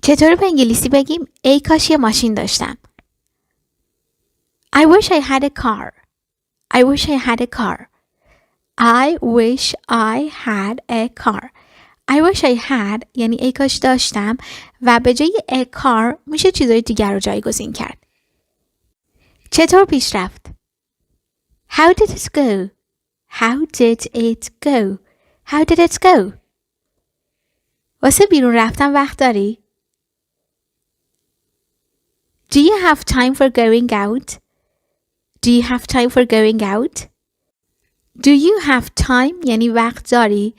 چطوری به انگلیسی بگیم ای کاش یه ماشین داشتم؟ I wish I had a car. I wish I had a car. I wish I had a car. I wish I had یعنی ای کاش داشتم و به جای a car میشه چیزای دیگر رو جایگزین کرد. چطور پیش رفت؟ How did it go? How did it go? How did it go? واسه بیرون رفتن وقت داری؟ Do you have time for going out? Do you have time for going out? Do you have time یعنی وقت داری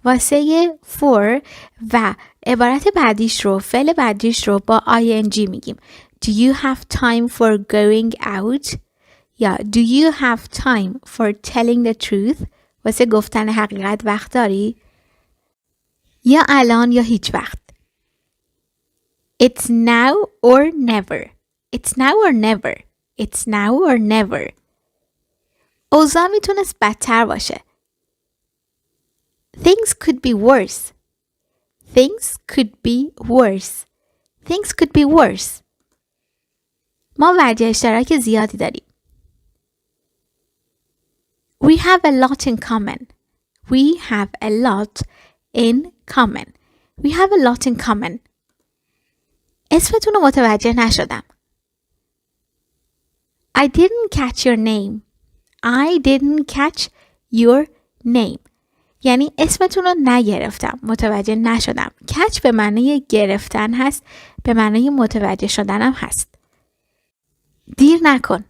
واسه for و عبارت بعدیش رو فعل بعدیش رو با ing میگیم. Do you have time for going out? یا do you have time for telling the truth? واسه گفتن حقیقت وقت داری؟ یا الان یا هیچ وقت. It's now or never. It's now or never. It's now or never. اوضاع میتونست بدتر باشه. Things could be worse. Things could be worse. Things could be worse. ما ورزش اشتراک زیادی داریم. We have a lot in common. We have a lot in common. We have a lot in common. اسمتون رو متوجه نشدم. I didn't catch your name. I didn't catch your name. یعنی اسمتون رو نگرفتم. متوجه نشدم. catch به معنی گرفتن هست. به معنی متوجه شدن هم هست. دیر نکن.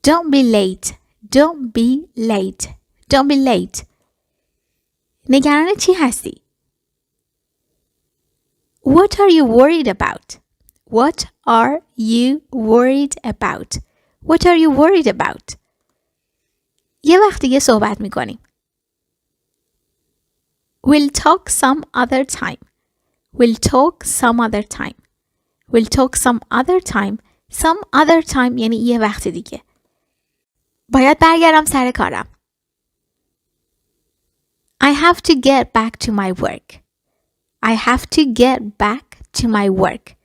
Don't be late. Don't be late. Don't be late. نگران چی هستی؟ What are you worried about? What are you worried about? What are you worried about? یه وقت دیگه صحبت میکنیم. We'll talk some other time. We'll talk some other time. We'll talk some other time. Some other time یعنی یه وقت دیگه. باید برگردم سر کارم. I have to get back to my work. I have to get back to my work.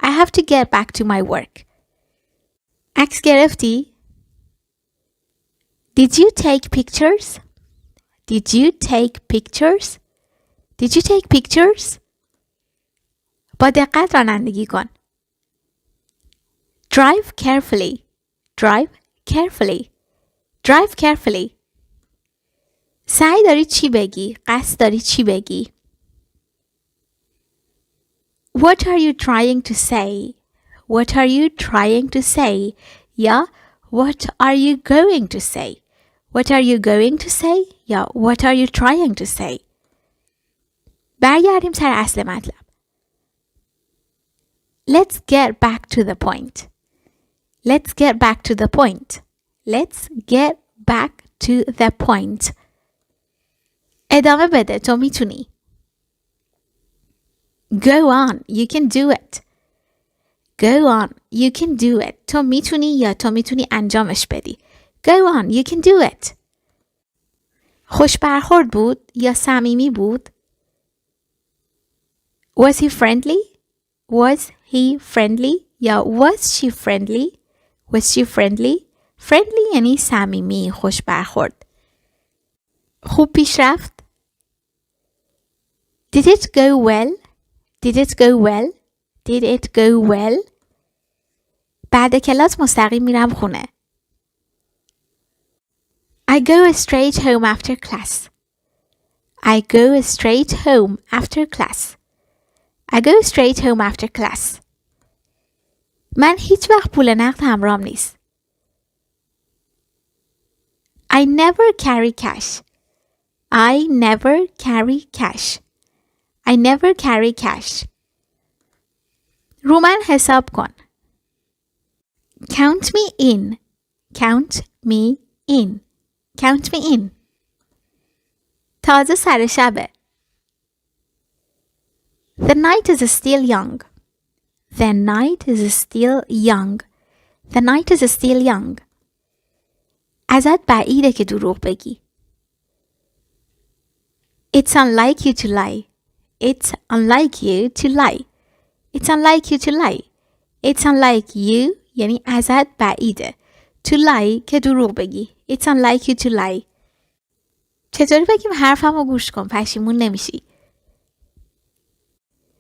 I have to get back to my work. عکس گرفتی؟ Did you take pictures? Did you take pictures? Did you take pictures? با دقت رانندگی کن. Drive carefully. Drive carefully. Drive carefully. سعی داری چی بگی؟ قصد داری چی بگی؟ What are you trying to say? What are you trying to say? یا what are you going to say? What are you going to say? یا what are you trying to say? برگردیم سر اصل مطلب. Let's get back to the point. Let's get back to the point. Let's get back to the point. ادامه بده تو میتونی. Go on, you can do it. Go on, you can do it. تو میتونی یا تو میتونی انجامش بدی. Go on, you can do it. خوش برخورد بود یا صمیمی بود؟ Was he friendly? Was he friendly? یا was she friendly? Was she friendly? Friendly یعنی صمیمی، خوش برخورد. خوب پیش رفت؟ Did it go well? Did it go well? Did it go well? بعد کلاس مستقیم میرم خونه. I go straight home after class. I go straight home after class. I go straight home after class. من هیچ وقت پول نقد همراهم نیست. I never carry cash. I never carry cash. I never carry cash. رو من حساب کن. Count me in. Count me in. Count me in. تازه سر شبه. The night is still young. The night is still young. The night is still young. ازت بعیده که دروغ بگی. It's unlike you to lie. It's unlike you to lie. It's unlike you to lie. It's unlike you یعنی ازت بعیده. To lie که دروغ بگی. It's unlike you to lie. چطوری بگیم حرفمو گوش کن پشیمون نمیشی؟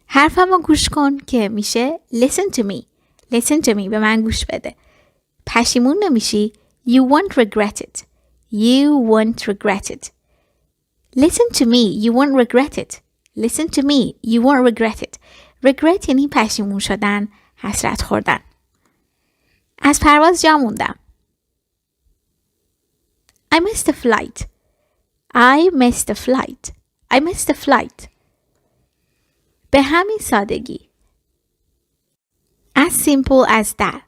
حرفمو گوش کن که میشه listen to me. Listen to me. به من گوش بده. پشیمون نمیشی. You won't regret it. You won't regret it. Listen to me. You won't regret it. Listen to me. You won't regret it. Regret یعنی پشیمون شدن، حسرت خوردن. از پرواز جا موندم. I missed the flight. I missed the flight. I missed the flight. به همین سادگی. As simple as that.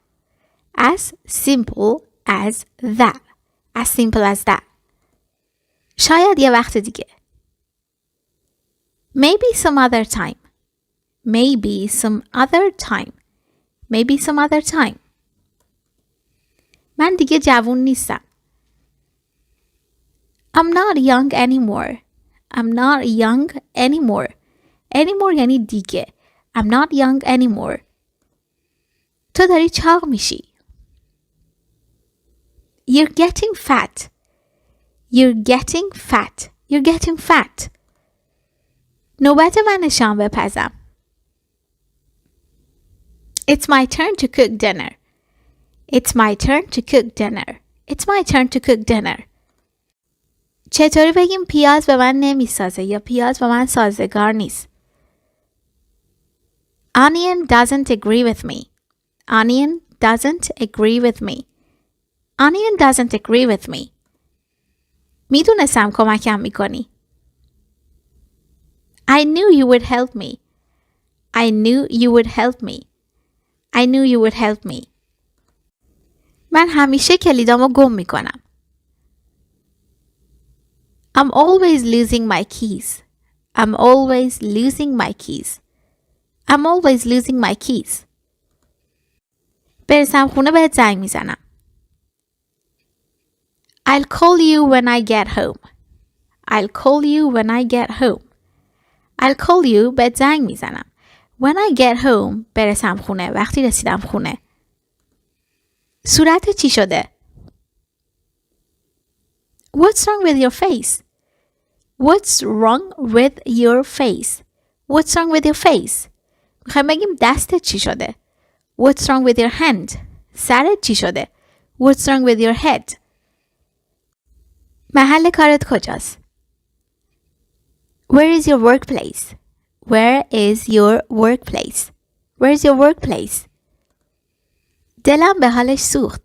As simple as that. As simple as that. شاید یه وقت دیگه. Maybe some other time. Maybe some other time. Maybe some other time. من دیگه جوون نیستم. I'm not young anymore. I'm not young anymore. Anymore یعنی دیگه. I'm not young anymore. تو داری چاق میشی. You're getting fat. You're getting fat. You're getting fat. نوبت من شام بپزم. It's my turn to cook dinner. It's my turn to cook dinner. It's my turn to cook dinner. چطوری بگیم پیاز به من نمیسازه یا پیاز به من سازگار نیست؟ Onion doesn't agree with me. Onion doesn't agree with me. Onion doesn't agree with me. میدونستم کمکم میکنی. I knew you would help me. I knew you would help me. I knew you would help me. من همیشه کلیدامو گم میکنم. I'm always losing my keys. I'm always losing my keys. I'm always losing my keys. برسم خونه بهت زنگ میزنم. I'll call you when I get home. I'll call you when I get home. I'll call you بهت زنگ میزنم. When I get home برسم خونه. وقتی رسیدم خونه. صورت چی شده؟ What's wrong with your face? What's wrong with your face? What's wrong with your face? میخوایم بگیم دستت چی شده؟ What's wrong with your hand? سرت چی شده؟ What's wrong with your head? محل کارت کجاست؟ Where is your workplace? Where is your workplace? Where is your workplace? دلم به حالش سوخت.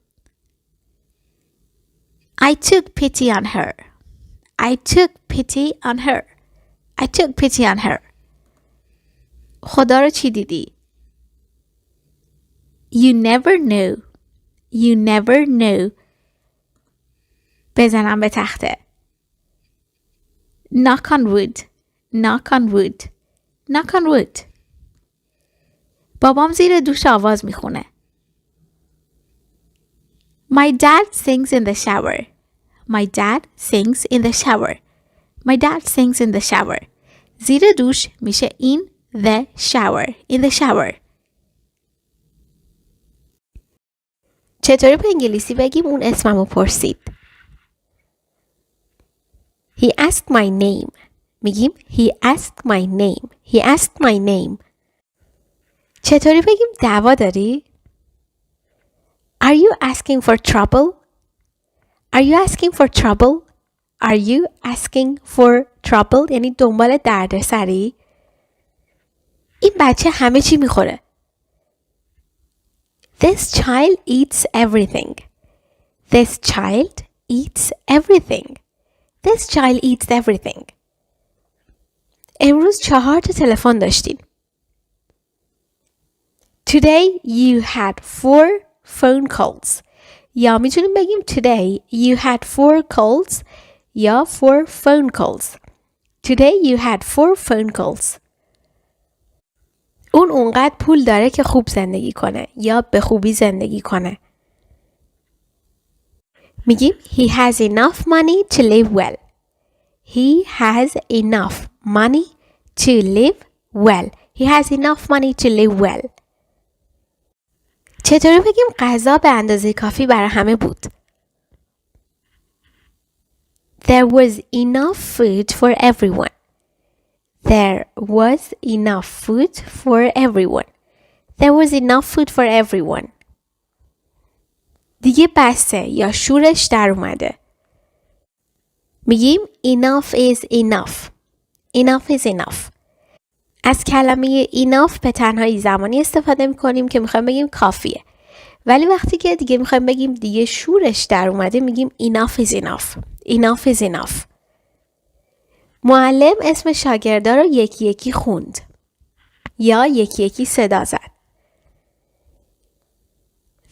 I took pity on her. I took pity on her. I took pity on her. خدا رو چی دیدی؟ You never know. You never know. بزنم به تخته. Knock on wood. Knock on wood. Knock on wood. بابام زیر دوش آواز میخونه. My dad sings in the shower. My dad sings in the shower. My dad sings in the shower. زیر دوش میشه in the shower. In the shower. چطوری به انگلیسی بگیم اون اسممو پرسید؟ He asked my name. میگیم he asked my name. He asked my name. چطوری بگیم دعوا داری؟ Are you asking for trouble? Are you asking for trouble? Are you asking for trouble? یعنی دنبال دردسری؟ این بچه همه چی میخوره. This child eats everything. This child eats everything. This child eats everything. امروز 4 تلفن داشتیم. Today you had 4 phone calls. یا میتونیم بگیم today you had 4 calls یا 4 phone calls. Today you had 4 phone calls. اون اونقدر پول داره که خوب زندگی کنه یا به خوبی زندگی کنه. میگیم he has enough money to live well. He has enough money to live well. He has enough money to live well. چطوری بگیم غذا به اندازه کافی برای همه بود؟ There was enough food for everyone. There was enough food for everyone. There was enough food for everyone. دیگه بسه یا شورش در اومده. میگیم enough is enough. Enough is enough. از کلمه enough به تنهایی زمانی استفاده میکنیم که میخوایم بگیم کافیه. ولی وقتی که دیگه میخوایم بگیم دیگه شورش در اومده میگیم enough is enough. Enough is enough. معلم اسم شاگردا رو یکی یکی خوند یا یکی یکی صدا زد.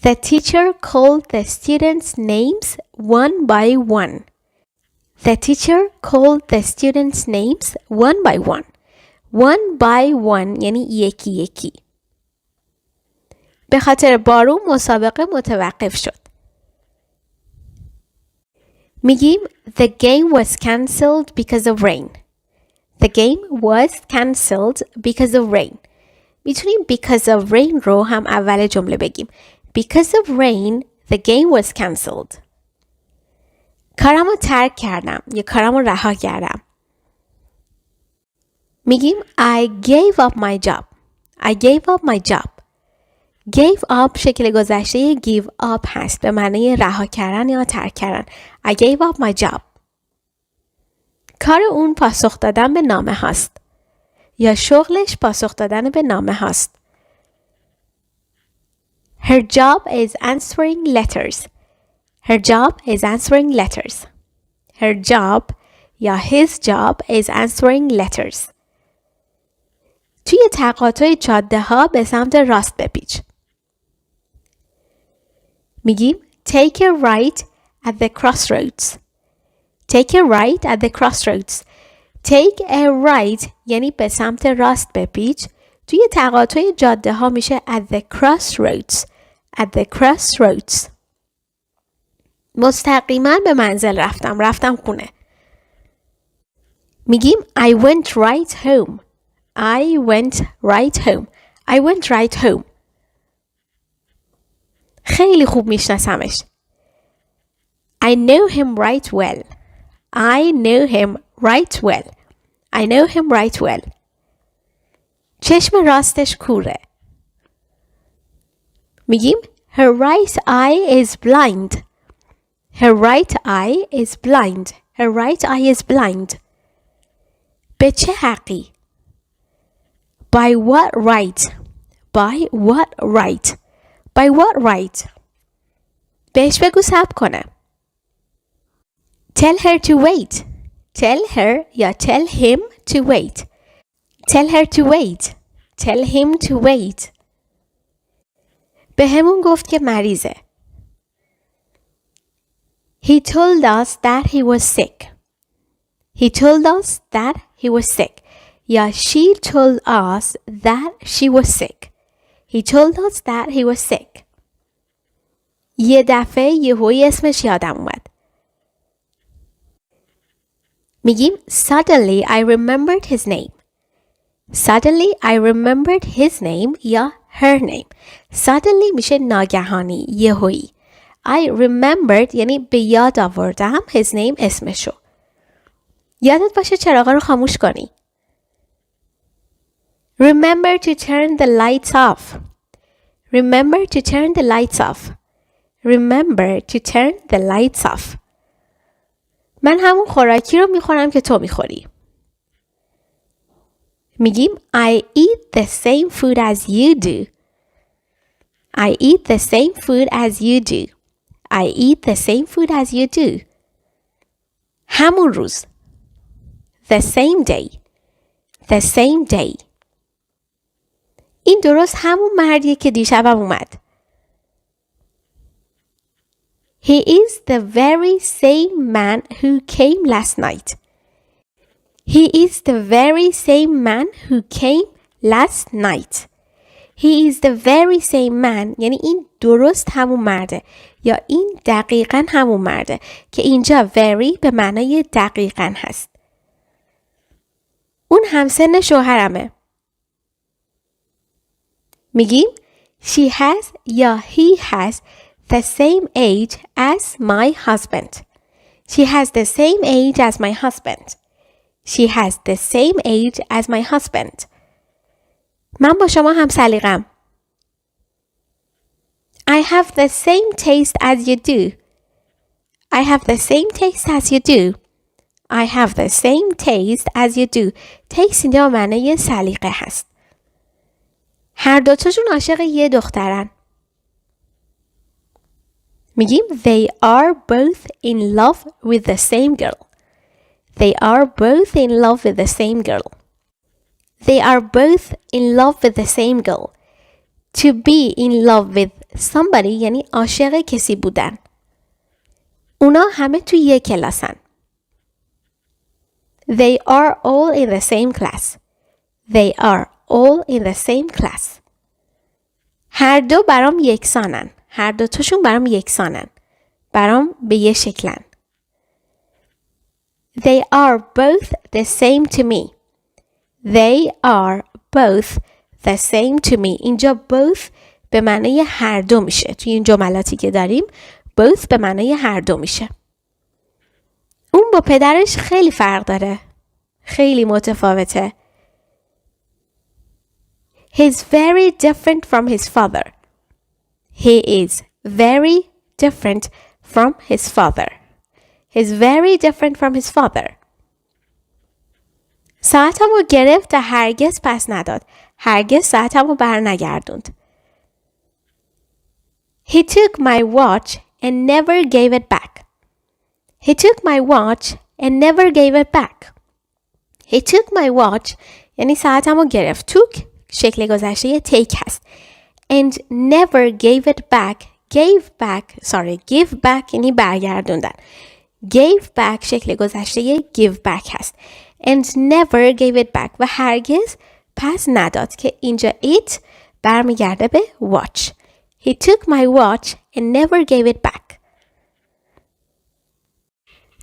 The teacher called the students' names one by one. The teacher called the students' names one by one. One by one یعنی یکی یکی. به خاطر بارون مسابقه متوقف شد. میگیم the game was cancelled because of rain. The game was cancelled because of rain. میتونیم because of rain رو هم اول جمله بگیم. Because of rain, the game was cancelled. کارم رو ترک کردم یا کارم رو رها کردم. میگیم I gave up my job. I gave up my job. Gave up شکل گذشته give up هست به معنی رها کردن یا ترک کردن. I gave up my job. کار اون پاسخ دادن به نامه هاست یا شغلش پاسخ دادن به نامه هاست. Her job is answering letters. Her job is answering letters. Her job یا his job is answering letters. توی تقاطع جاده ها به سمت راست بپیچ. میگیم take a right at the crossroads. Take a right at the crossroads. Take a right یعنی به سمت راست بپیچ. توی تقاطع جاده ها میشه at the crossroads. At the crossroads. مستقیما به منزل رفتم خونه. میگیم I went right home. I went right home. I went right home. خیلی خوب میشناسمش. I know him right well. I know him right well. I know him right well. چشم راستش کوره. میگیم her right eye is blind. Her right eye is blind. Her right eye is blind. به چه حقی؟ By what right? By what right? By what right? بهش بگو صبر کنه. Tell her to wait. Tell her یا tell him to wait. Tell her to wait. Tell him to wait. به همون گفت که مریضه. He told us that he was sick. He told us that he was sick. یا she told us that she was sick. He told us that he was sick. یه دفعه یهویی اسمش یادم اومد. میگیم suddenly I remembered his name. Suddenly I remembered his name یا her name. Suddenly میشه ناگهانی یهویی. I remembered یعنی به یاد آوردم his name اسمشو. یادت باشه چراغا رو خاموش کنی. Remember to turn the lights off. Remember to turn the lights off. Remember to turn the lights off. من همون خوراکی رو میخورم که تو میخوری. میگیم I eat the same food as you do. I eat the same food as you do. I eat the same food as you do. همون روز. The same day. The same day. این درست همون مردیه که دیشبم اومد. He is the very same man who came last night. He is the very same man who came last night. He is the very same man یعنی این درست همون مرده یا این دقیقاً همون مرده که اینجا very به معنای دقیقاً هست. اون همسن شوهرمه. میگیم she has یا he has the same age as my husband. She has the same age as my husband. She has the same age as my husband. من با شما هم سلیقم. I have the same taste as you do. I have the same taste as you do. I have the same taste as you do. taste اینجا معنی سلیقه هست. هر دوتاشون عاشق یه دخترن. میگیم they are both in love with the same girl. They are both in love with the same girl. They are both in love with the same girl. To be in love with somebody یعنی عاشق کسی بودن. اونا همه توی یک کلاسن. They are all in the same class. They are all in the same class. هر دو برام یکسانن. هر دو تاشون برام یکسانن. برام به یه شکلن. They are both the same to me. They are both the same to me. اینجا both به معنی هر دو میشه. توی این جملاتی که داریم both به معنی هر دو میشه. اون با پدرش خیلی فرق داره. خیلی متفاوته. He's very different from his father. He is very different from his father. He's very different from his father. ساعتمو گرفت و هرگز پس نداد. هرگز ساعتمو بر نگردوند. He took my watch and never gave it back. He took my watch and never gave it back. He took my watch یعنی ساعتمو گرفت. took شکل گذشته take هست. And never gave it back. give back یعنی برگردوندن. gave back شکل گذشته give back هست. And never gave it back و هرگز پس نداد که اینجا it برمیگرده به watch. He took my watch and never gave it back.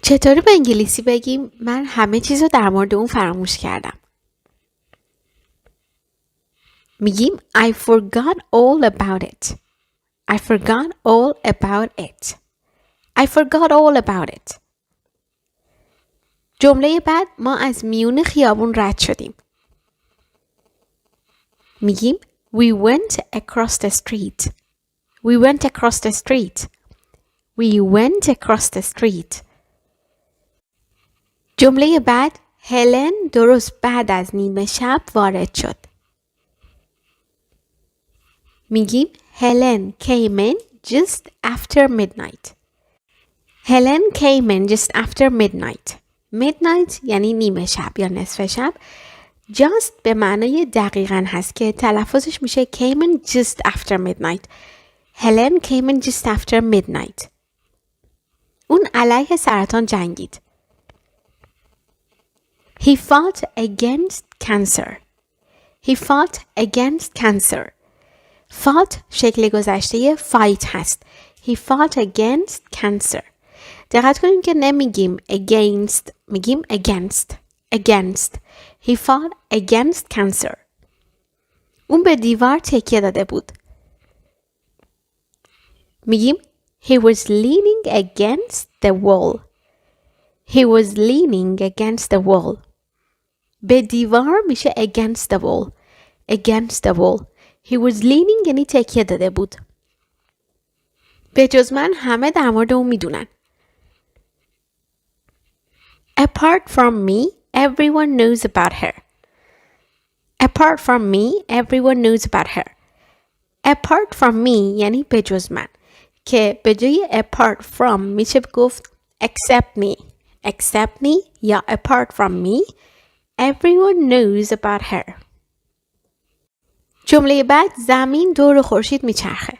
چطوری به انگلیسی بگیم من همه چیز رو در مورد اون فراموش کردم؟ میگیم I forgot all about it. I forgot all about it. I forgot all about it. جمله بعد ما از میون خیابون رد شدیم. میگیم We went across the street. We went across the street. We went across the street. جمله بعد هلن درست بعد از نیمه شب وارد شد. میگیم Helen came in just after midnight. Helen came in just after midnight. midnight یعنی نیمه شب یا نصف شب. just به معنای دقیقاً هست که تلفظش میشه came in just after midnight. Helen came in just after midnight. اون علیه سرطان جنگید. He fought against cancer. He fought against cancer. fought شکل گذشته fight هست. He fought against cancer. دقت کنیم که نمیگیم against. میگیم against. against. He fought against cancer. اون به دیوار تکیه داده بود. میگیم He was leaning against the wall. He was leaning against the wall. به دیوار میشه against the wall. against the wall. He was leaning یعنی تکیه داده بود. به جز من همه در مورد اون میدونن. Apart from me, everyone knows about her. Apart from me, everyone knows about her. Apart from me یعنی به جز من. که به جای apart from میشه گفت except me. Except me یا apart from me, everyone knows about her. جمله بعد زمین دور خورشید میچرخه.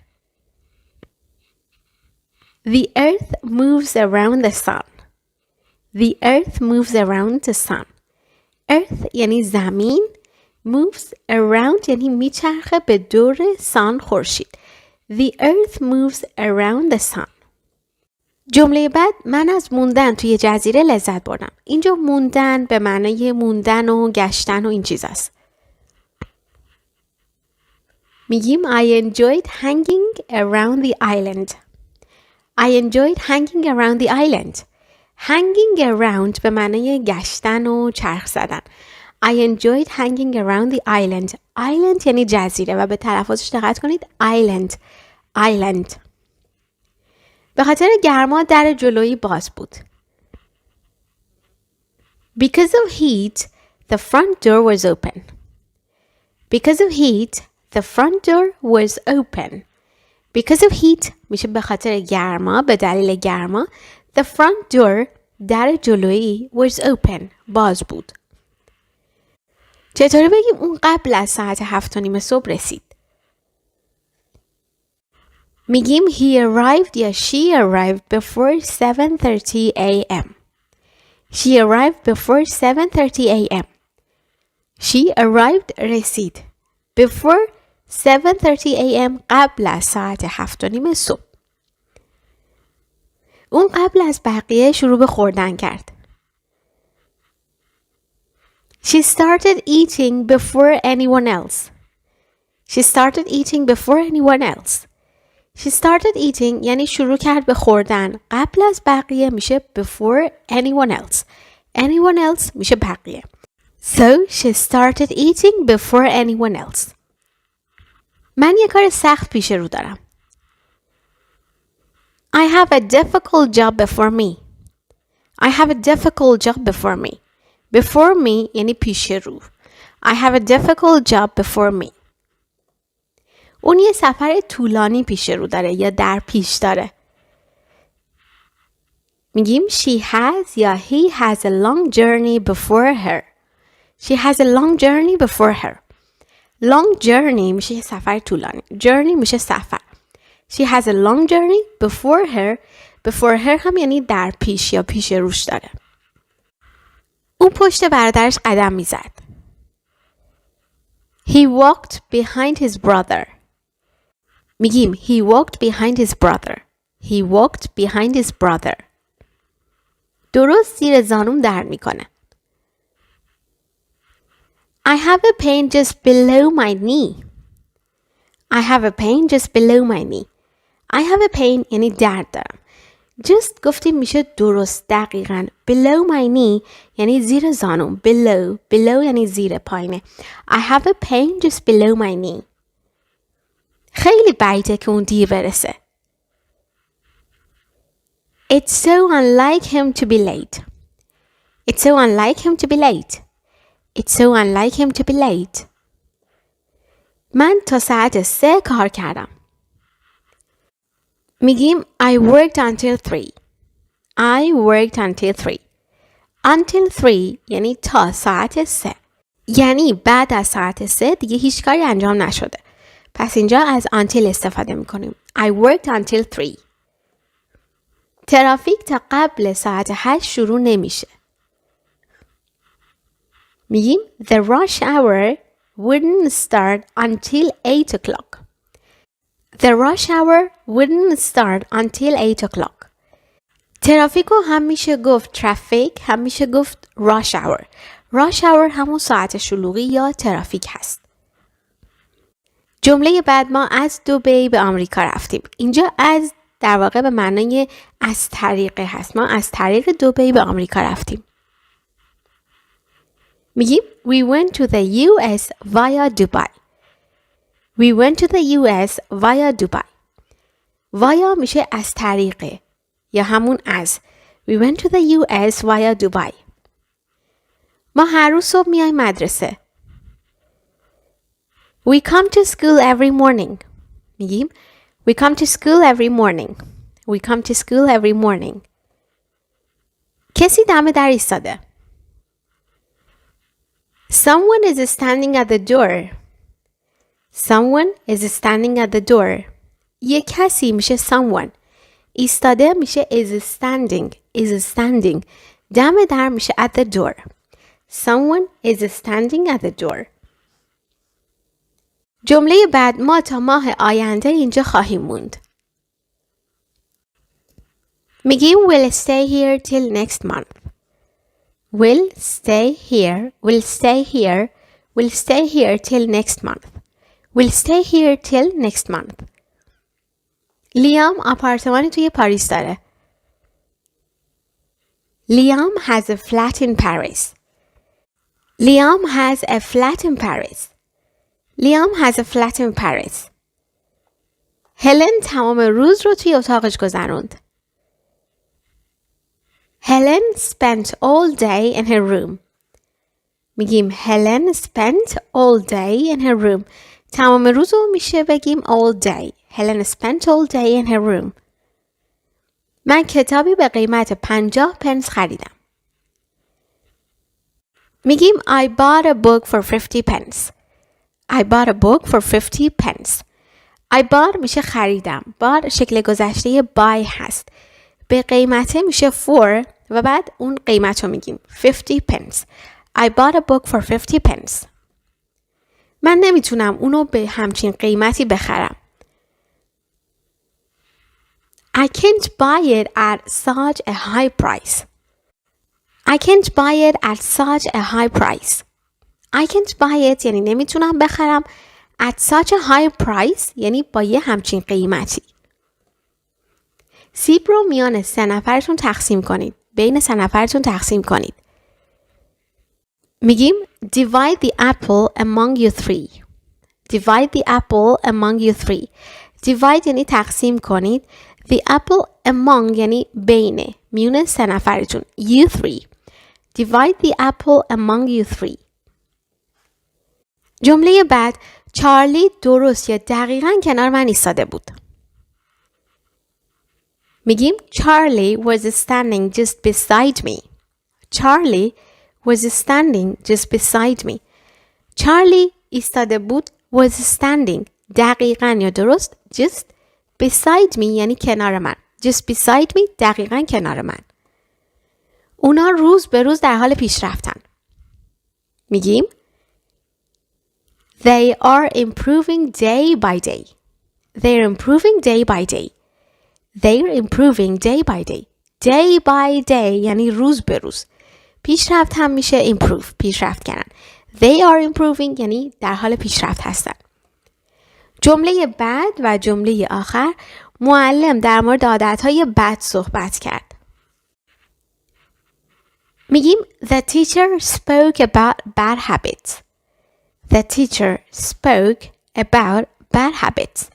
The earth moves around the sun. The earth moves around the sun. Earth یعنی زمین. Moves around یعنی میچرخه به دور sun خورشید. The earth moves around the sun. جمله بعد من از موندن توی جزیره لذت بردم. اینجا موندن به معنای موندن و گشتن و این چیز است. میگیم I enjoyed hanging around the island. I enjoyed hanging around the island. Hanging around به معنی گشتن و چرخ زدن. I enjoyed hanging around the island. Island یعنی جزیره و به تلفظش دقت کنید. Island. Island. به خاطر گرما در جلویی باز بود. Because of heat, the front door was open. Because of heat, the front door was open. Because of heat میشه به خاطر گرما، به دلیل گرما. The front door در جلویی was open. باز بود. چطوری بگیم اون قبل از ساعت 7:30 صبح رسید؟ میگیم he arrived یا she arrived before 7:30 a.m. She arrived before 7:30 a.m. She arrived رسید. Before 7:30 a.m. قبل از ساعت 7:30 صبح. اون قبل از بقیه شروع به خوردن کرد. She started eating before anyone else. She started eating before anyone else. She started eating یعنی شروع کرد به خوردن. قبل از بقیه میشه before anyone else. Anyone else میشه بقیه. So she started eating before anyone else. من یه کار سخت پیش رو دارم. I have a difficult job before me. I have a difficult job before me. Before me یعنی پیش رو. I have a difficult job before me. اون یه سفر طولانی پیش رو داره یا در پیش داره. میگیم she has یا he has a long journey before her. She has a long journey before her. Long journey میشه سفر طولانی. Journey میشه سفر. She has a long journey before her. Before her هم یعنی در پیش یا پیش روش داره. اون پشت برادرش قدم میزد. He walked behind his brother. میگیم he walked behind his brother. He walked behind his brother. درست زیر زانوم درد میکنه. I have a pain just below my knee. I have a pain just below my knee. I have a pain یعنی درد دارم. Just گفتیم میشه درست دقیقاً. Below my knee یعنی زیر زانوم. Below یعنی زیر پایینه. I have a pain just below my knee. خیلی بعیده که اون دیر برسه. It's so unlike him to be late. It's so unlike him to be late. It's so unlike him to be late. من تا ساعت 3 کار کردم. میگیم I worked until 3. I worked until 3. Until 3 یعنی تا ساعت 3. یعنی بعد از ساعت 3 دیگه هیچ کاری انجام نشده. پس اینجا از until استفاده میکنیم. I worked until 3. ترافیک تا قبل ساعت 8 شروع نمیشه. میگیم the rush hour wouldn't start until 8 o'clock. The rush hour wouldn't start until 8 o'clock. ترافیک رو هم میشه گفت traffic، هم میشه گفت rush hour. rush hour همون ساعت شلوغی یا ترافیک هست. جمله بعد ما از دبی به آمریکا رفتیم. اینجا از در واقع به معنای از طریقه هست. ما از طریق دبی به آمریکا رفتیم. میگیم we went to the US via Dubai. We went to the US via Dubai. via میشه از طریقه یا همون از. We went to the US via Dubai. ما هر روز صبح میایم مدرسه. We come to school every morning. میگیم we come to school every morning. We come to school every morning. کسی دم در ایستاده. Someone is standing at the door. Someone is standing at the door. یه کسی میشه someone. ایستاده میشه is standing. Is standing. دم در میشه at the door. Someone is standing at the door. جمله بعد ما تا ماه آینده اینجا خواهیم موند. میگیم we'll stay here till next month. We'll stay here till next month. We'll stay here till next month. لیام آپارتمانی توی پاریس داره. Liam has a flat in Paris. Liam has a flat in Paris. Liam has a flat in Paris. هلن تمام روز رو توی اتاقش گذروند. Helen spent all day in her room. میگیم Helen spent all day in her room. تمام روز رو میشه بگیم all day. Helen spent all day in her room. من کتابی به قیمت 50 پنس خریدم. میگیم I bought a book for 50 pence. I bought a book for 50 pence. I bought میشه خریدم. bought شکل گذشته buy هست. به قیمته میشه for و بعد اون قیمت رو میگیم 50 pence. I bought a book for 50 pence. من نمیتونم اونو به همچین قیمتی بخرم. I can't buy it at such a high price. I can't buy it at such a high price. I can't buy it یعنی نمیتونم بخرم. At such a high price یعنی با یه همچین قیمتی. سیب رو میان 3 نفرتون تقسیم کنید. بین 3 نفرتون تقسیم کنید. میگیم divide the apple among you 3. Divide the apple among you 3. Divide یعنی تقسیم کنید. The apple among یعنی بین میون 3 نفرتون. You 3. Divide the apple among you 3. جمله بعد چارلی درست یا دقیقاً کنار من ایستاده بود. میگیم Charlie was standing just beside me. Charlie was standing just beside me. Charlie ایستاده بود was standing دقیقاً یا درست just beside me یعنی کنار من. Just beside me دقیقاً کنار من. اونا روز به روز در حال پیشرفتن. میگیم They are improving day by day. They're improving day by day. They're improving day by day. Day by day یعنی روز به روز. پیشرفت هم میشه improve. پیشرفت کردن. They are improving یعنی در حال پیشرفت هستن. جمله بعد و جمله آخر معلم در مورد عادتهای بد صحبت کرد. میگیم The teacher spoke about bad habits. The teacher spoke about bad habits.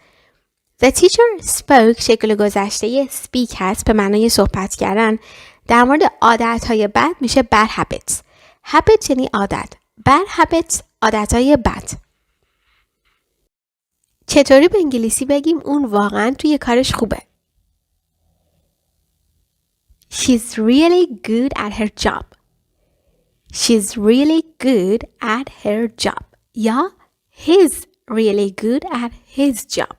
The teacher spoke شکل گذشته speak هست به معنای صحبت کردن. در مورد عادتهای بد میشه bad habits. Habit یعنی عادت. Bad habits عادتهای بد. چطوری به انگلیسی بگیم اون واقعا توی کارش خوبه؟ She's really good at her job. She's really good at her job. یا He's really good at his job.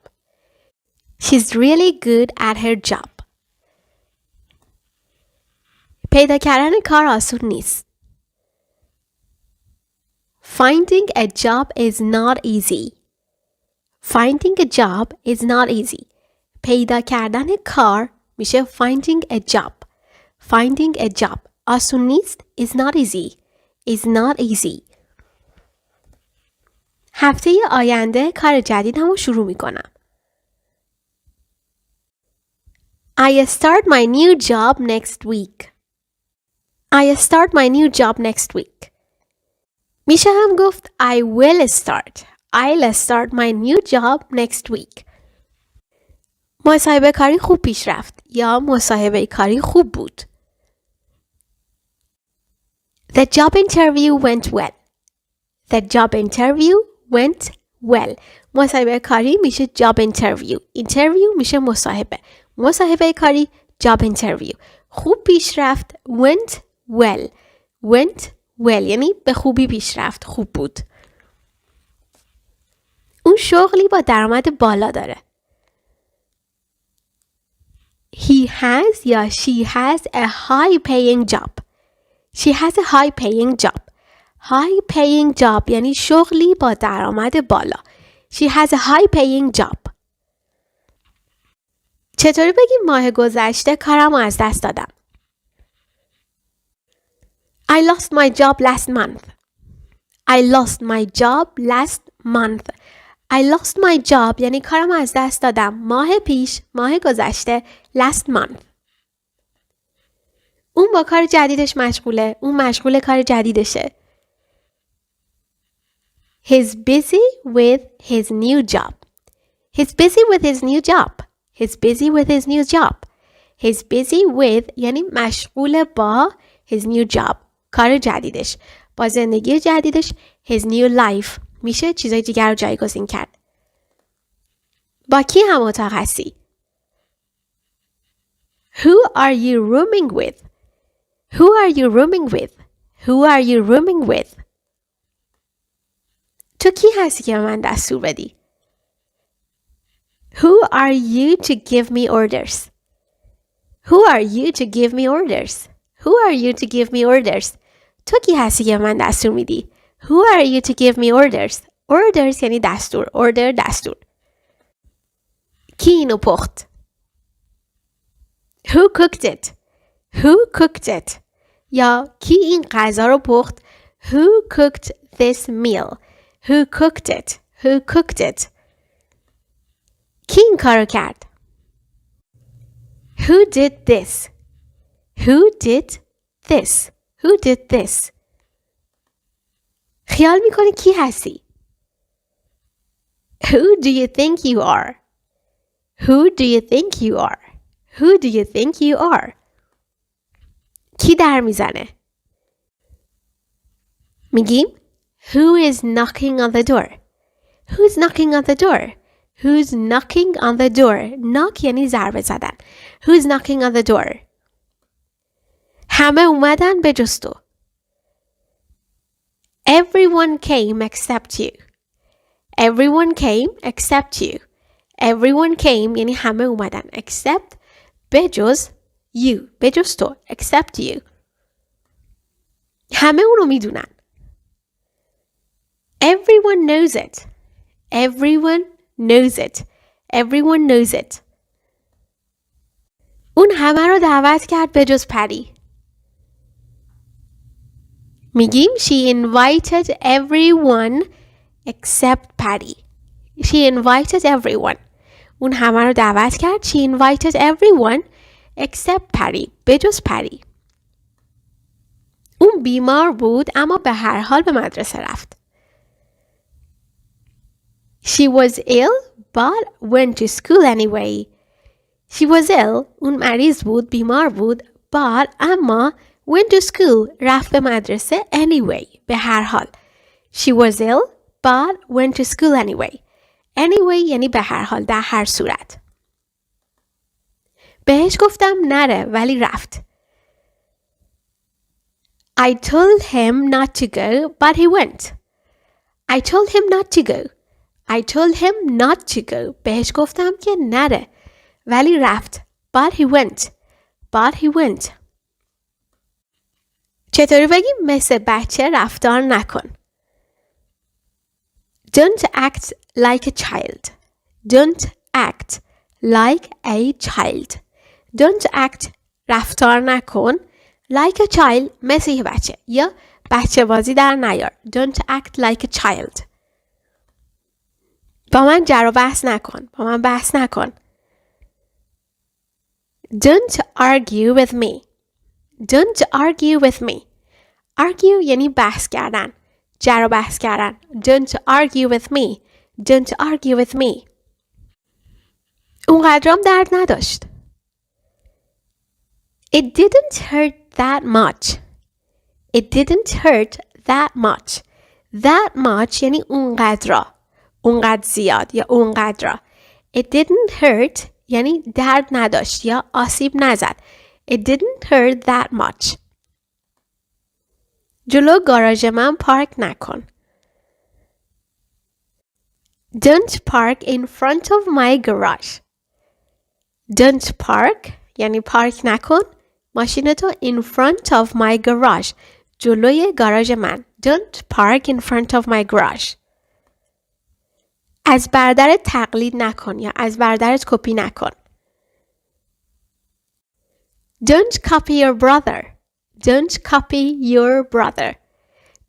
She's really good at her job. پیدا کردن کار آسون نیست. Finding a job is not easy. Finding a job is not easy. پیدا کردن کار میشه finding a job. Finding a job. آسون نیست is not easy. Is not easy. هفته آینده کار جدیدمو شروع میکنم. I start my new job next week. I start my new job next week. میشه هم گفت I will start. I'll start my new job next week. مصاحبه کاری خوب پیش رفت یا مصاحبه کاری خوب بود. The job interview went well. The job interview went well. مصاحبه کاری میشه job interview. Interview میشه مصاحبه. مصاحبه کاری job interview. خوب پیش رفت went well. Went well یعنی به خوبی پیش رفت. خوب بود. اون شغلی با درآمد بالا داره. He has یا she has a high paying job. She has a high paying job. High paying job یعنی شغلی با درآمد بالا. She has a high paying job. چطوری بگیم ماه گذشته کارمو از دست دادم؟ I lost my job last month. I lost my job last month. I lost my job یعنی کارم از دست دادم ماه پیش، ماه گذشته last month. اون با کار جدیدش مشغوله. اون مشغول کار جدیدشه. He's busy with his new job. He's busy with his new job. He's busy with his new job. He's busy with یعنی مشغول با his new job. کار جدیدش. با زندگی جدیدش his new life. میشه چیزای دیگر رو جایگزین کرد. با کی هم اتاق هستی؟ Who are you rooming with? Who are you rooming with? Who are you rooming with? تو کی هستی که به من دستور بدی؟ Who are you to give me orders? Who are you to give me orders? Who are you to give me orders? تو کی هستی که به من دستور میدی؟ Who are you to give me orders? Orders یعنی دستور. Order دستور. کی اینو پخت؟ Who cooked it? Who cooked it? یا کی این غذا رو پخت؟ Who cooked this meal? Who cooked it? Who cooked it? کی این کارو کرد؟ Who did this? Who did this? Who did this? خیال میکنی کی هستی؟ Who do you think you are? Who do you think you are? Who do you think you are? کی در میزنه؟ میگیم Who is knocking on the door? Who's knocking on the door? Who's knocking on the door? Knock یعنی ضربه زدن. Who's knocking on the door? همه اومدن به جز تو. Everyone came except you. Everyone came except you. Everyone came یعنی همه اومدن. Except به جز you. به جز تو. Except you. همه اونو میدونن. Everyone knows it. Everyone knows it. Everyone knows it. اون همه رو دعوت کرد به جز پری. میگیم she invited everyone except Patty. She invited everyone. اون همه رو دعوت کرد. She invited everyone except Patty. به جز پری. اون بیمار بود اما به هر حال به مدرسه رفت. She was ill but went to school anyway. She was ill. اون مریض بود، بیمار بود. But اما went to school. رفت به مدرسه anyway. به هر حال. She was ill but went to school anyway. Anyway یعنی به هر حال، در هر صورت. بهش گفتم نره ولی رفت. I told him not to go but he went. I told him not to go. I told him not to go. بهش گفتم که نره ولی رفت. But he went. But he went. چطوری بگیم مثل بچه رفتار نکن. Don't act like a child. Don't act like a child. Don't act رفتار نکن like a child مثل یه بچه یا بچه بازی در نیار. Don't act like a child. با من جر و بحث نکن. با من بحث نکن. Don't argue with me. Don't argue with me. Argue یعنی بحث کردن. جر و بحث کردن. Don't argue with me. Don't argue with me. اونقدرام درد نداشت. It didn't hurt that much. It didn't hurt that much. That much یعنی اونقدرا. اونقدر زیاد یا اونقدرا. It didn't hurt یعنی درد نداشت یا آسیب نزد. It didn't hurt that much. جلو گاراژ من پارک نکن. Don't park in front of my garage. Don't park یعنی پارک نکن ماشینتو in front of my garage. جلوی گاراژ من. Don't park in front of my garage. از برادرت تقلید نکن یا از برادرت کپی نکن. Don't copy your brother. Don't copy your brother.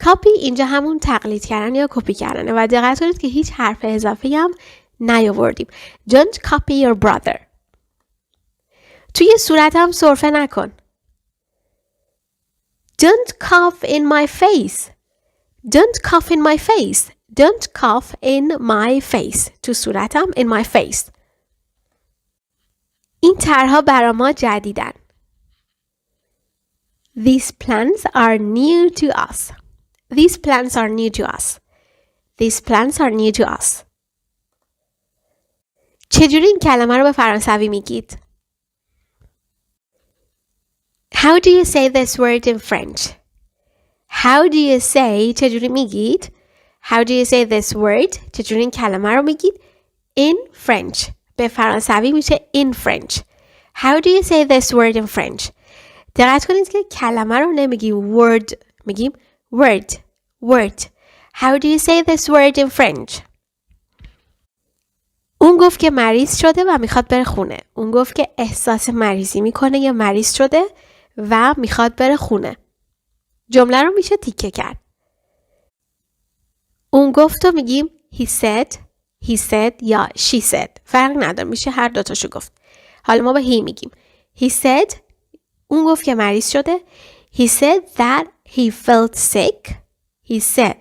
کاپی اینجا همون تقلید کردن یا کپی کردنه و دقت کنید که هیچ حرف اضافه‌ای هم نیاوردیم. Don't copy your brother. توی صورتم سرفه نکن. Don't cough in my face. Don't cough in my face. Don't cough in my face. تو صورتم in my face. این طرح‌ها برای ما جدیدن. These plans are new to us. These plans are new to us. These plans are new to us. چجوری این کلمه رو به فرانسوی میگید؟ How do you say this word in French? How do you say چجوری میگید؟ How do you say this word؟ چجوری این کلمه رو میگید؟ In French. به فرانسوی میشه in French. How do you say this word in French؟ دقت کنید که کلمه رو نمیگیم word، میگیم word. Word. How do you say this word in French؟ اون گفت که مریض شده و میخواد بره خونه. اون گفت که احساس مریضی میکنه یا مریض شده و میخواد بره خونه. جمله رو میشه تیکه کرد. اون گفت و میگیم he said یا she said. فرق نداره، میشه هر دوتاشو گفت. حالا ما به he میگیم. He said، اون گفت که مریض شده. He said that he felt sick. He said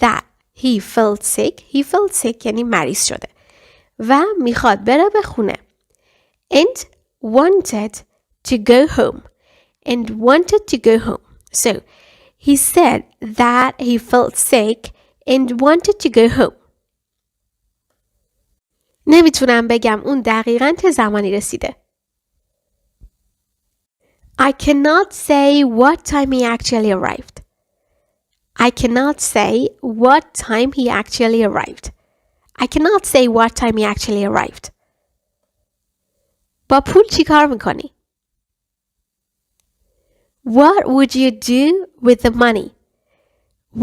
that he felt sick. He felt sick یعنی مریض شده. و میخواد بره به خونه. And wanted to go home. And wanted to go home. So, he said that he felt sick and wanted to go home. نمیتونم بگم اون دقیقاً چه زمانی رسیده. I cannot say what time he actually arrived. I cannot say what time he actually arrived. I cannot say what time he actually arrived. با پول چی کار میکنی؟ What would you do with the money?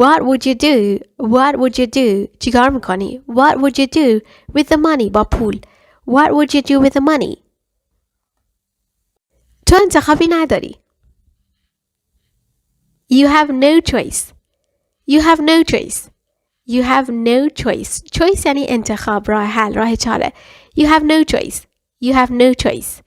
What would you do? What would you do? چی کار میکنی؟ What would you do with the money؟ با پول. What would you do with the money؟ تو انتخابی نداری. You have no choice. You have no choice. You have no choice. Choice یعنی انتخاب، راه حل، راه چاره. You have no choice. You have no choice.